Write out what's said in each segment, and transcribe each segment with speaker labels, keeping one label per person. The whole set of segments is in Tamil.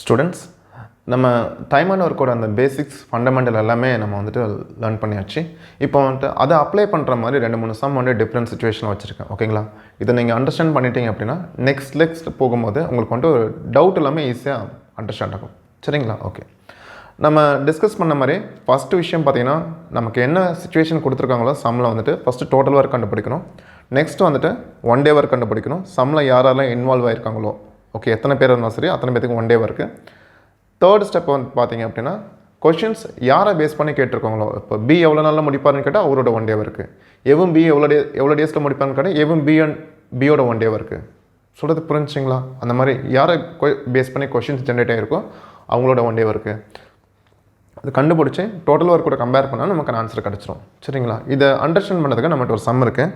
Speaker 1: ஸ்டூடெண்ட்ஸ் நம்ம டைம் அண்ட் ஒர்க்கோட அந்த பேசிக்ஸ் ஃபண்டமெண்டல் எல்லாமே நம்ம வந்துட்டு லேர்ன் பண்ணியாச்சு. இப்போ வந்துட்டு அதை அப்ளை பண்ணுற மாதிரி 2-3 சம் வந்து டிஃப்ரெண்ட் சுச்சுவேஷனில் வச்சுருக்கேன். ஓகேங்களா? இதை நீங்கள் அண்டர்ஸ்டாண்ட் பண்ணிட்டீங்க அப்படின்னா நெக்ஸ்ட் போகும்போது உங்களுக்கு வந்துட்டு ஒரு டவுட் எல்லாமே ஈஸியாக அண்டர்ஸ்டாண்ட் ஆகும். சரிங்களா? ஓகே, நம்ம டிஸ்கஸ் பண்ண மாதிரி ஃபஸ்ட்டு விஷயம் பார்த்தீங்கன்னா, நமக்கு என்ன சுச்சுவேஷன் கொடுத்துருக்காங்களோ சம்மில் வந்துட்டு ஃபஸ்ட்டு டோட்டல் ஒர்க் கண்டுபிடிக்கணும். நெக்ஸ்ட்டு வந்துட்டு ஒன் டே ஒர்க் கண்டுபிடிக்கணும். சம்மில் யாரெல்லாம் இன்வால்வ் ஆகிருக்காங்களோ, ஓகே, எத்தனை பேர் இருந்தாலும் சரி அத்தனை பேருக்கு one day work. Third step வந்து பார்த்தீங்க அப்படின்னா, கொஷின்ஸ் யாரை பேஸ் பண்ணி கேட்டிருக்காங்களோ, இப்போ பி எவ்வளோ நாளில் முடிப்பாருன்னு கேட்டால் அவரோட ஒன் டே ஒர்க்கு, எவும் பி எவ்வளோ டேஸில் முடிப்பாருன்னு கேட்டால் எவும் பியோட ஒன் டே ஒர்க்கு. சொல்கிறது புரிஞ்சுங்களா? அந்த மாதிரி யாரை பேஸ் பண்ணி கொஷின்ஸ் ஜென்ரேட் ஆகிருக்கோ அவங்களோட ஒன் டே ஒர்க்கு அது கண்டுபிடிச்சி டோட்டல் ஒர்க் கூட கம்பேர் பண்ணால் நமக்கு ஆன்சர் கிடச்சிரும். சரிங்களா? இதை அண்டர்ஸ்டாண்ட் பண்ணுறதுக்கு நம்மகிட்ட ஒரு சம் இருக்குது.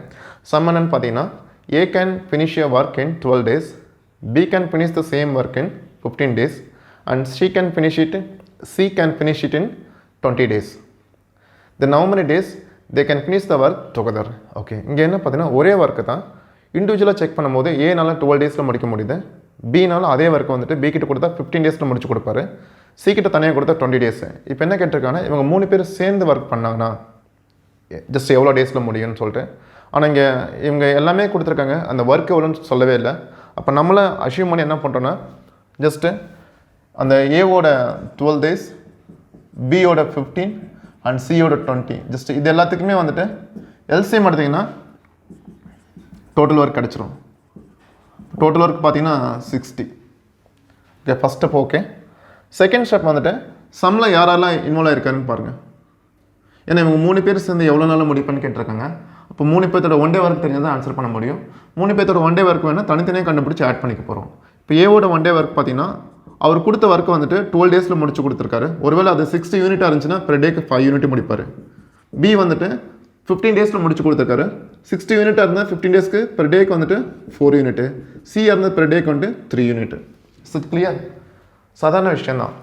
Speaker 1: சம் என்னன்னு பார்த்தீங்கன்னா, A can finish a work in 12 days, B can finish the same work in 15 days and C can finish it in 20 days. Then how many days they can finish the work together? Okay, இங்கே என்ன பார்த்தீங்கன்னா ஒரே ஒர்க்கு தான். இண்டிவிஜுவலாக செக் பண்ணும்போது ஏனால 12 டேஸில் முடிக்க முடியுது, பினாலும் அதே ஒர்க்கு வந்துட்டு பி கிட்ட கொடுத்தா 15 டேஸில் முடிச்சு கொடுப்பாரு, சி கிட்ட தனியாக கொடுத்தா 20 டேஸு. இப்போ என்ன கேட்டிருக்காங்கன்னா, இவங்க 3 பேர் சேர்ந்து ஒர்க் பண்ணாங்கன்னா ஜஸ்ட் எவ்வளோ டேஸில் முடியும்னு சொல்லிட்டு. ஆனால் இங்கே இவங்க எல்லாமே கொடுத்துருக்காங்க, அந்த ஒர்க் எவ்வளோன்னு சொல்லவே இல்லை. அப்போ நம்மளை அஷ்யூம் பண்ணி என்ன பண்ணுறோன்னா, ஜஸ்ட்டு அந்த ஏவோட 12 டேஸ், பியோட 15 அண்ட் சியோட 20, ஜஸ்ட் இது எல்லாத்துக்குமே வந்துட்டு எல்சிஎம் எடுத்திங்கன்னா டோட்டல் ஒர்க் கிடச்சிரும். டோட்டல் ஒர்க் பார்த்தீங்கன்னா 60. Okay, first step okay. Second step வந்துட்டு சம்மில் யாரெல்லாம் இன்வால்வ் ஆகிருக்காருன்னு பாருங்கள். ஏன்னா இவங்க 3 பேர் சேர்ந்து எவ்வளோ நாளில் முடிப்பேன்னு கேட்டிருக்காங்க. அப்போ 3 பேர்த்தோட ஒன் டே ஒர்க் தெரிஞ்சால் தான் ஆன்சர் பண்ண முடியும். 3 பேர்த்தோட ஒன் டே ஒர்க் வேணால் தனித்தனியாக கண்டுபிடிச்சி ஆட் பண்ணிக்க போகிறோம். இப்போ ஏவோட ஒன் டே ஒர்க் பார்த்தீங்கன்னா, அவர் கொடுத்த ஒர்க்கு வந்துட்டு 12 டேஸில் முடிச்சு கொடுத்துருக்காரு. ஒருவேளை அது 60 யூனிட்டாக இருந்துச்சுன்னா பெர் டேக்கு 5 யூனிட் முடிப்பார். பி வந்துட்டு 15 டேஸில் முடிச்சு கொடுத்துருக்காரு. 60 யூனிட்டாக இருந்தால் 15 டேஸ்க்கு பெர் டேக்கு வந்துட்டு 4 யூனிட்டு. சி இருந்தால் பெர் டேக்கு வந்துட்டு 3 யூனிட். So clear? சாதாரண விஷயந்தான்.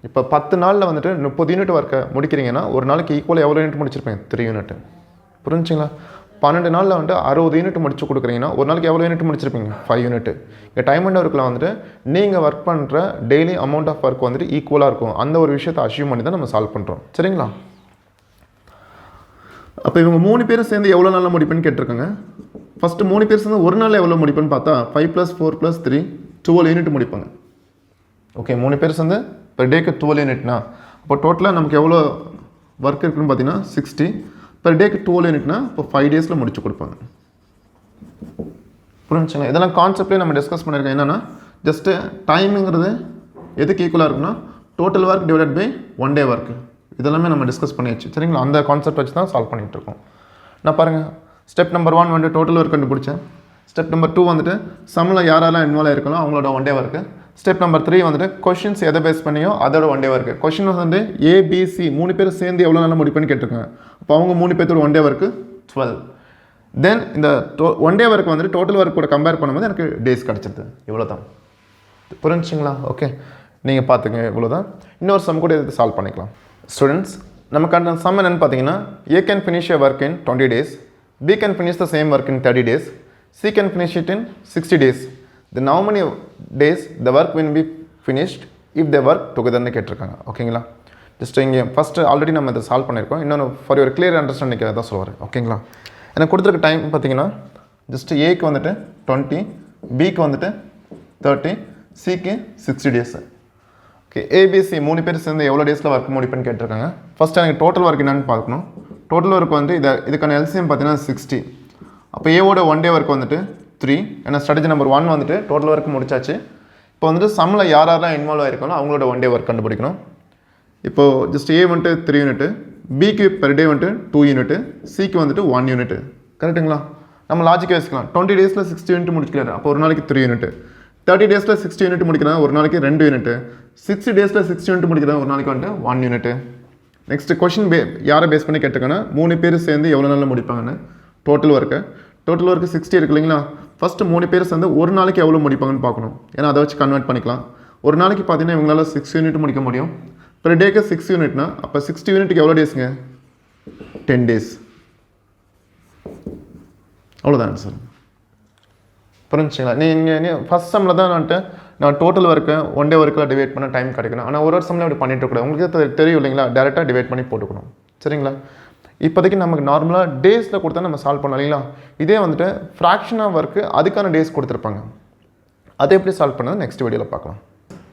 Speaker 1: இப்போ 10 நாளில் வந்துட்டு 30 யூனிட் ஒர்க்கை முடிக்கிறீங்கன்னா ஒரு நாளைக்கு ஈக்குவலாக எவ்வளோ யூனிட் முடிச்சிருப்பேன்? 3 யூனிட். புரிஞ்சுங்களா? 12 நாளில் வந்துட்டு 60 யூனிட் முடிச்சு கொடுக்குறீங்கன்னா ஒரு நாளைக்கு எவ்வளோ யூனிட் முடிச்சிருப்பீங்க? 5 யூனிட். இங்கே டைம் அண்ட் ஒர்க்கில் வந்துட்டு நீங்கள் ஒர்க் பண்ணுற டெய்லி அமௌண்ட் ஆஃப் ஒர்க் வந்துட்டு ஈக்குவலாக இருக்கும். அந்த ஒரு விஷயத்தை அஷ்யூம் பண்ணி தான் நம்ம சால்வ் பண்ணுறோம். சரிங்களா? அப்போ இவங்க 3 பேரும் சேர்ந்து எவ்வளோ நாளில் முடிப்பேன்னு கேட்டிருக்காங்க. ஃபஸ்ட்டு 3 பேர் சேர்ந்து ஒரு நாளில் எவ்வளோ முடிப்பேன்னு பார்த்தா 5 + 4 + 3 12 யூனிட் முடிப்பாங்க. ஓகே, 3 பேர் சேர்ந்து பெர் டேக்கு 12 யூனிட்னா அப்போ டோட்டலாக நமக்கு எவ்வளோ ஒர்க் இருக்குன்னு பார்த்தீங்கன்னா 60. பெர் டேக்கு 12 யூனிட்னா இப்போ 5 டேஸில் முடிச்சு கொடுப்பாங்க. புரிஞ்சுங்களா? இதெல்லாம் கான்செப்ட்லேயே நம்ம டிஸ்கஸ் பண்ணியிருக்கோம். என்னென்னா ஜஸ்ட்டு டைமுங்கிறது எதுக்கு ஈக்குவலாக இருக்குன்னா total work divided by one day work. இதெல்லாமே நம்ம டிஸ்கஸ் பண்ணியாச்சு. சரிங்களா? அந்த கான்செப்ட் வச்சு தான் சால்வ் பண்ணிகிட்டு இருக்கோம். நான் பாருங்கள், ஸ்டெப் நம்பர் 1 வந்துட்டு டோட்டல் ஒர்க் கண்டுபிடிச்சேன். ஸ்டெப் நம்பர் 2 வந்துட்டு சம்மில் யாரெல்லாம் இன்வால்வ் ஆகிருக்கலாம் அவங்களோட one day work. Step number 3 வந்துட்டு கொஷின்ஸ் எதை பேஸ் பண்ணியோ அதோட ஒன் டே ஒர்க்கு. கொஷின் வந்து ஏபிசி 3 பேர் சேர்ந்து எவ்வளோ நாளில் முடிப்பேன்னு கேட்டிருக்காங்க. அப்போ அவங்க 3 பேர்த்தோட ஒன் டே ஒர்க்கு 12. தென் இந்த ஒன் டே ஒர்க் வந்துட்டு டோட்டல் ஒர்க் கூட கம்பேர் பண்ணும்போது எனக்கு டேஸ் கிடச்சிருது. இவ்வளோ தான். புரிஞ்சுங்களா? ஓகே, நீங்கள் பார்த்துங்க, இவ்வளோ தான். இன்னொரு சம் கூட எடுத்து சால்வ் பண்ணிக்கலாம். ஸ்டூடெண்ட்ஸ், நமக்கான சம் என்னென்னு பார்த்தீங்கன்னா, A can finish a work in 20 days, B can finish the same work in 30 days, C can finish it in 60 days. Then how many days the work will be finished if they work togetherன்னு கேட்டிருக்காங்க. ஓகேங்களா? ஜஸ்ட் இங்கே ஃபஸ்ட்டு ஆல்ரெடி நம்ம இதை சால்வ் பண்ணியிருக்கோம். இன்னொன்று ஃபார் யுவர் கிளியர் அண்டர்ஸ்டாண்டிங் தான் சொல்லுவார். ஓகேங்களா? எனக்கு கொடுத்துருக்க டைம் பார்த்தீங்கன்னா ஜஸ்ட் ஏக்கு வந்துட்டு 20, பிக்கு வந்துட்டு 30, சிக்கு 60 டேஸு. ஓகே, ஏபிசி 3 பேர் சேர்ந்து எவ்வளோ டேஸில் ஒர்க் முடிப்பேன்னு கேட்டிருக்காங்க. ஃபஸ்ட்டு எனக்கு டோட்டல் ஒர்க் என்னென்னு பார்க்கணும். டோட்டல் ஒர்க் வந்து இதுக்கான எல்சிஎம் பார்த்தீங்கன்னா 60. அப்போ ஏவோட ஒன் டே ஒர்க் வந்துட்டு 3. ஏன்னா ஸ்ட்ராட்டஜி நம்பர் 1 வந்துட்டு டோட்டல் ஒர்க் முடிச்சாச்சு. இப்போ வந்துட்டு சம்மில் யாரெல்லாம் இன்வால்வ் ஆகிருக்காங்களோ அவங்களோட ஒன் டே ஒர்க் கண்டுபிடிக்கணும். இப்போது ஜஸ்ட் ஏ வந்துட்டு 3 யூனிட்டு, பிக்கு பெர் டே வந்துட்டு 2 யூனிட்டு, சிக்கு வந்துட்டு 1 யூனிட்டு. கரெக்டுங்களா? நம்ம லாஜிக்காக வச்சுக்கலாம். 20 டேஸில் 60 யூனிட் முடிக்கிறாரு, அப்போ ஒரு நாளைக்கு 3 யூனிட்டு. 30 டேஸில் 60 யூனிட் முடிக்கிறாங்க, ஒரு நாளைக்கு 2 யூனிட்டு. 60 டேஸில் 60 யூனிட் முடிக்கிறாங்க, ஒரு நாளைக்கு வந்துட்டு 1 யூனிட்டு. நெக்ஸ்ட் கொஷின் யாரை பேஸ் பண்ணி கேட்டிருக்காங்கன்னா 3 பேர் சேர்ந்து எவ்வளோ நாளில் முடிப்பாங்கன்னு. டோட்டல் ஒர்க்கு 60 இருக்கு இல்லைங்களா? ஃபஸ்ட்டு 3 பேர் சேர்ந்து ஒரு நாளைக்கு எவ்வளோ முடிப்பாங்கன்னு பார்க்கணும். ஏன்னா அதை வச்சு கன்வெர்ட் பண்ணிக்கலாம். ஒரு நாளைக்கு பார்த்தீங்கன்னா இவங்களால 6 யூனிட் முடிக்க முடியும். பெர் டேக்கு 6 யூனிட்னா அப்போ 60 யூனிட்டுக்கு எவ்வளோ டேஸுங்க? 10 டேஸ். அவ்வளோதான் சார். புரிஞ்சுங்களா? நீங்கள் ஃபஸ்ட் சம்மில் தான் வந்துட்டு நான் டோட்டல் ஒர்க்கு ஒன் டே ஒர்க்கில் டிவைட் பண்ண டைம் கிடைக்கணும். ஆனால் ஒரு சம்மில் அப்படி பண்ணிட்டு இருக்கக்கூடாது. உங்களுக்கு தெரியும் இல்லைங்களா, டேரெக்டாக டிவைட் பண்ணி போட்டுக்கணும். சரிங்களா? இப்போதைக்கு நமக்கு நார்மலாக டேஸில் கொடுத்தா நம்ம சால்வ் பண்ணலாம் இல்லைங்களா. இதே வந்துட்டு ஃப்ராக்ஷன் ஆஃப் ஒர்க்கு அதுக்கான டேஸ் கொடுத்துருப்பாங்க. அதை எப்படி சால்வ் பண்ணது நெக்ஸ்ட் வீடியோவில் பார்க்கலாம்.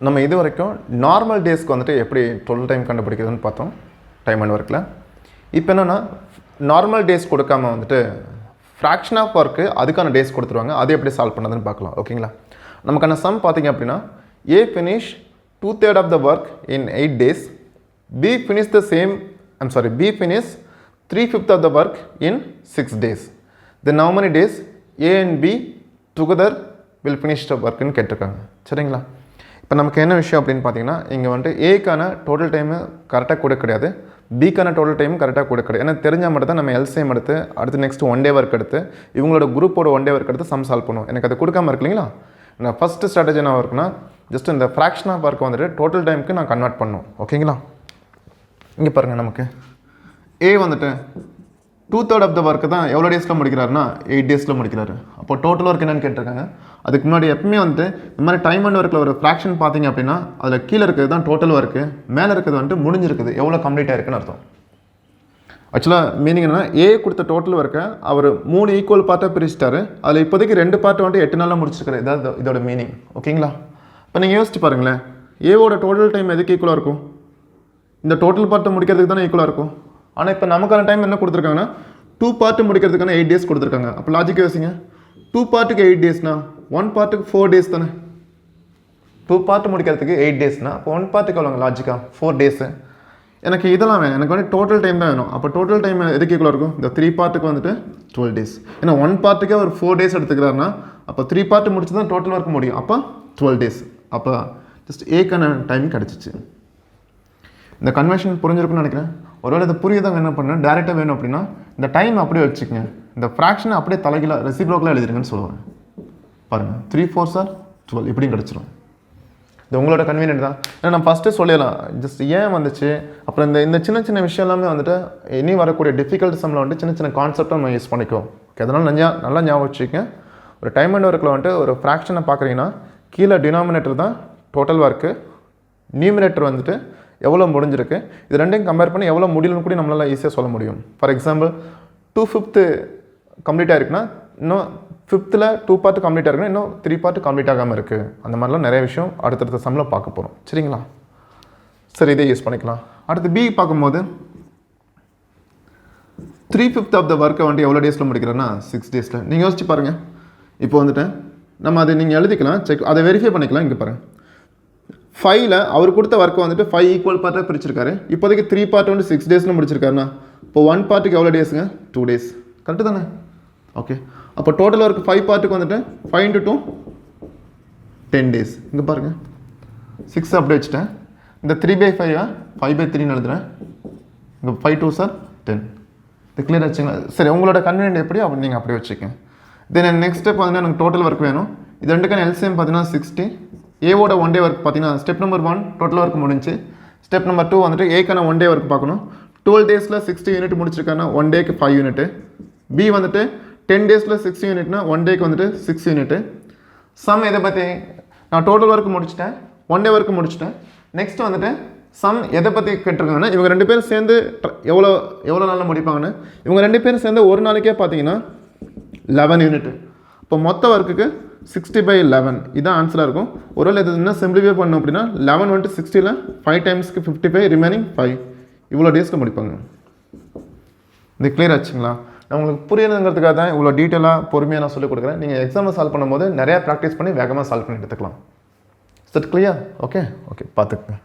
Speaker 1: நம்ம இது வரைக்கும் நார்மல் டேஸ்க்கு வந்துட்டு எப்படி டோட்டல் டைம் கண்டுபிடிக்கிறதுன்னு பார்த்தோம் டைம் அண்ட் ஒர்க்கில். இப்போ என்னென்னா நார்மல் டேஸ் கொடுக்காம வந்துட்டு ஃப்ராக்ஷன் ஆஃப் ஒர்க்கு அதுக்கான டேஸ் கொடுத்துருவாங்க. அதை எப்படி சால்வ் பண்ணதுன்னு பார்க்கலாம். ஓகேங்களா? நமக்கான சம் பார்த்தீங்க அப்படின்னா A finish 2/3 of the work in 8 days, B finish 3/5 of the work in 6 days. Then how many days A and B together will finish the work ன்னு கேட்டிருக்காங்க. சரிங்களா? இப்போ நமக்கு என்ன விஷயம் அப்படின்னு பார்த்தீங்கன்னா இங்கே வந்துட்டு ஏக்கான டோட்டல் டைமு கரெக்டாக கூட கிடையாது, பிக்கான டோட்டல் டைமும் கரெக்டாக கூட கிடையாது. ஏன்னா தெரிஞ்சால் மட்டும் தான் நம்ம எல்சிஎம் எடுத்து அடுத்து நெக்ஸ்ட் ஒன் டே ஒர்க் எடுத்து இவங்களோட குரூப்போட ஒன் டே ஒர்க் எடுத்து சம் சால்வ் பண்ணுவோம். எனக்கு அது கொடுக்காம இருக்கு இல்லைங்களா. நான் ஃபஸ்ட்டு ஸ்ட்ராட்டஜி என்ன இருக்குன்னா ஜஸ்ட் இந்த ஃப்ராக்ஷன் ஆஃப் ஒர்க் வந்துட்டு டோட்டல் டைமுக்கு நான் கன்வெர்ட் பண்ணணும். ஓகேங்களா? இங்கே பாருங்கள், நமக்கு ஏ வந்துட்டு 2/3 ஆஃப் த ஒர்க்கு தான் எவ்வளோ டேஸில் முடிக்கிறாருன்னா 8 டேஸில் முடிக்கிறாரு. அப்போ டோட்டல் ஒர்க் என்னென்னு கேட்டிருக்காங்க. அதுக்கு முன்னாடி எப்பவுமே வந்துட்டு இந்த மாதிரி டைம் அண்ட் ஒர்க்கில் ஒரு ஃப்ராக்ஷன் பார்த்தீங்க அப்படின்னா அதில் கீழே இருக்கிறது தான் டோட்டல் ஒர்க்கு, மேலே இருக்கிறது வந்துட்டு முடிஞ்சிருக்குது, எவ்வளோ கம்ப்ளீட் ஆயிருக்குன்னு அர்த்தம். ஆக்சுவலாக மீனிங் என்னன்னா ஏ கொடுத்த டோட்டல் ஒர்க்கை அவர் 3 ஈக்குவல் பார்ட்டாக பிரிச்சிட்டாரு. அதில் இப்போதைக்கு 2 பார்ட்டு வந்துட்டு 8 நாளில் முடிச்சிருக்காரு. இதாவது இதோட மீனிங். ஓகேங்களா? இப்போ நீங்கள் யோசிச்சு பாருங்களேன், ஏவோட டோட்டல் டைம் எதுக்கு ஈக்குவலாக இருக்கும்? இந்த டோட்டல் பார்ட்டை முடிக்கிறதுக்கு தானே ஈக்குவலாக இருக்கும். ஆனால் இப்போ நமக்கான டைம் என்ன கொடுத்துருக்காங்கன்னா 2 பார்ட்டு முடிக்கிறதுக்கான 8 டேஸ் கொடுத்துருக்காங்க. அப்போ லாஜிக் யோசிங்க, 2 பார்ட்டுக்கு 8 டேஸ்னா 1 பார்ட்டுக்கு 4 டேஸ் தானே. 2 பார்ட்டு முடிக்கிறதுக்கு 8 டேஸ்னா அப்போ 1 பார்ட்டுக்கு எவ்வளோங்க லாஜிக்கா 4 டேஸு. எனக்கு இதெல்லாம் வேணும், எனக்கு வந்து டோட்டல் டைம் தான் வேணும். அப்போ டோட்டல் டைம் எதுக்கு ஈக்குவலாக இருக்கும்? இந்த 3 பார்ட்டுக்கு வந்துட்டு 12 டேஸ். ஏன்னா 1 பார்ட்டுக்கே ஒரு 4 டேஸ் எடுத்துக்கிறாருன்னா அப்போ 3 பார்ட்டு முடிச்சு தான் டோட்டல் ஒர்க் முடியும். அப்போ 12 டேஸ். அப்போ ஜஸ்ட் ஏக்கான டைம் கிடச்சிச்சு. இந்த கன்வென்ஷன் புரிஞ்சிருக்குன்னு நினைக்கிறேன். ஒருவேளை இதை புரியுதாங்க என்ன பண்ணேன், டேரெக்டாக வேணும் அப்படின்னா இந்த டைம் அப்படியே வச்சுக்கங்க, இந்த ஃப்ராக்ஷனை அப்படியே தலைகீழ ரெசிப்ரோக்கில் எழுதிருங்கன்னு சொல்லுவேன். பாருங்கள், 3 4 12 இப்படியும் கிடச்சிரும். இது உங்களோட கன்வீனியன்ட் தான். ஏன்னா நான் ஃபஸ்ட்டு சொல்லிடலாம் ஜஸ்ட் ஏன் வந்துச்சு. அப்புறம் இந்த சின்ன சின்ன விஷயம் எல்லாமே வந்துட்டு இனி வரக்கூடிய டிஃபிகல்ட் சம்மில் வந்துட்டு சின்ன சின்ன கான்செப்டாக நம்ம யூஸ் பண்ணிக்குவோம். அதனால் நல்லா ஞாபகம் வச்சுக்கேன். ஒரு டைம் அண்ட் ஒர்க்கில் வந்துட்டு ஒரு ஃப்ராக்ஷனை பார்க்குறீங்கன்னா கீழே டினாமினேட்டர் தான் டோட்டல் ஒர்க்கு, நியூமினேட்டர் வந்துட்டு எவ்வளோ முடிஞ்சிருக்கு, இது ரெண்டையும் கம்பேர் பண்ணி எவ்வளோ முடியலன்னு கூட நம்மளால் ஈஸியாக சொல்ல முடியும். ஃபார் எக்ஸாம்பிள் 2/5 கம்ப்ளீட் ஆகிருக்குன்னா இன்னும் 5th 2 பார்ட்டு கம்ப்ளீட் ஆகிருக்குன்னா இன்னும் 3 பார்ட்டு கம்ப்ளீட் ஆகாமல் இருக்குது. அந்த மாதிரிலாம் நிறைய விஷயம் அடுத்தடுத்த சம்மில் பார்க்க போகிறோம். சரிங்களா? சரி, இதே யூஸ் பண்ணிக்கலாம். அடுத்து பி பார்க்கும்போது 3/5 ஆஃப் த ஒர்க்கை வந்துட்டு எவ்வளோ டேஸில் முடிக்கிறேன்னா 6 டேஸில். நீங்கள் யோசிச்சு பாருங்கள். இப்போ வந்துட்டு நம்ம அதை நீங்கள் எழுதிக்கலாம், அதை வெரிஃபை பண்ணிக்கலாம். இங்கே பாருங்கள், 5ல் அவர் கொடுத்த ஒர்க்கை வந்துட்டு 5 ஈக்குவல் பார்ட்டாக பிரிச்சிருக்காரு. இப்போதைக்கு 3 பார்ட் வந்து 6 டேஸில் முடிச்சிருக்காருண்ணா. இப்போ 1 பார்ட்டுக்கு எவ்வளோ டேஸுங்க? 2 டேஸ். கரெக்டு தானே? ஓகே. அப்போ டோட்டல் ஒர்க் 5 பார்ட்டுக்கு வந்துட்டு 5 × 2 10 டேஸ். இங்கே பாருங்கள், 6 அப்படி வச்சுட்டேன். இந்த 3/5 5/3 எழுதுறேன். இங்கே 5 2 10. இது கிளியர் ஆச்சுங்களா? சரி, உங்களோட கன்வீனியன்ட் எப்படி அப்படி நீங்கள் அப்படியே வச்சுக்கங்க. தென் நெக்ஸ்ட் ஸ்டெப் வந்து எனக்கு டோட்டல் ஒர்க் வேணும். இது ரெண்டுக்கான எல்சிஎம் பார்த்தீங்கன்னா 60. ஏவோட ஒன் டே ஒர்க் பார்த்தீங்கன்னா ஸ்டெப் நம்பர் 1 டோட்டல் ஒர்க் முடிஞ்சு. ஸ்டெப் நம்பர் 2 வந்துட்டு ஏக்கான ஒன் டே ஒர்க் பார்க்கணும். 12 டேஸில் 60 யூனிட் முடிச்சிருக்காங்கன்னா 1 டேக்கு 5 யூனிட்டு. பி வந்துட்டு 10 டேஸில் 60 யூனிட்னா 1 டேக்கு வந்துட்டு 6 யூனிட்டு. சம் இதை பற்றி நான் டோட்டல் ஒர்க் முடிச்சிட்டேன், ஒன் டே ஒர்க் முடிச்சிட்டேன். நெக்ஸ்ட் வந்துட்டு சம் எதை பற்றி கேட்டிருக்காங்கன்னா இவங்க 2 பேரும் சேர்ந்து எவ்வளோ நாளில் முடிப்பாங்கன்னு. இவங்க 2 பேரும் சேர்ந்து ஒரு நாளைக்கே பார்த்தீங்கன்னா 11 யூனிட்டு. இப்போ மொத்த ஒர்க்குக்கு 60/11 இதுதான் ஆன்சராக இருக்கும். ஒருவேளை இது இன்னும் சிம்பிளிஃபை பண்ணோம் அப்படின்னா 11 வந்துட்டு 60ல் 5 டைம்ஸ்க்கு 55 ரிமைனிங் 5 இவ்வளோ டேஸில் முடிப்பாங்க. இது கிளியர் ஆச்சுங்களா? நான் உங்களுக்கு புரியணுங்கிறதுக்காக தான் இவ்வளோ டீட்டெயிலாக பொறுமையாக நான் சொல்லிக் கொடுக்குறேன். நீங்கள் எக்ஸாமில் சால்வ் பண்ணும்போது நிறையா ப்ராக்டிஸ் பண்ணி வேகமாக சால்வ் பண்ணி எடுத்துக்கலாம். It clear? ஓகே பார்த்துக்குங்க.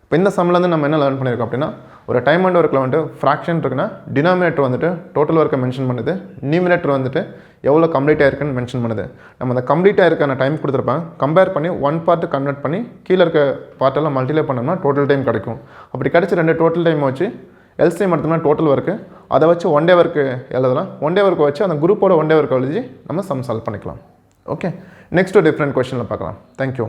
Speaker 1: இப்போ இந்த சம்லேருந்து நம்ம என்ன லேர்ன் பண்ணியிருக்கோம் அப்படின்னா ஒரு டைம் அண்ட் ஒர்க்கில் வந்துட்டு ஃப்ராக்ஷன் இருக்குன்னா டினாமினேட்டர் வந்துட்டு டோட்டல் ஒர்க்கை மென்ஷன் பண்ணுது, நியூமினேட்டர் வந்துட்டு எவ்வளோ கம்ப்ளீட் ஆயிருக்குன்னு மென்ஷன் பண்ணுது. நம்ம அந்த கம்ப்ளீட் ஆயிருக்கான டைம் கொடுத்துருப்பாங்க, கம்பேர் பண்ணி 1 பார்ட்டு கன்வெர்ட் பண்ணி கீழே இருக்க பார்ட்டெல்லாம் மல்டிப்ளை பண்ணோம்னா டோட்டல் டைம் கிடைக்கும். அப்படி கிடச்சி 2 டோட்டல் டைம் வச்சு எல்சிஎம் எடுத்தோம்னா டோட்டல் ஒர்க்கு, அதை வச்சு ஒன் டே ஒர்க்கு எழுதலாம். ஒன் டே ஒர்க்கை வச்சு அந்த குரூப்போட ஒன் டே ஒர்க்கை எழுதி நம்ம சம் சால்வ் பண்ணிக்கலாம். ஓகே, நெக்ஸ்ட் டிஃப்ரெண்ட் கொஸ்டினில் பார்க்கலாம். தேங்க்யூ.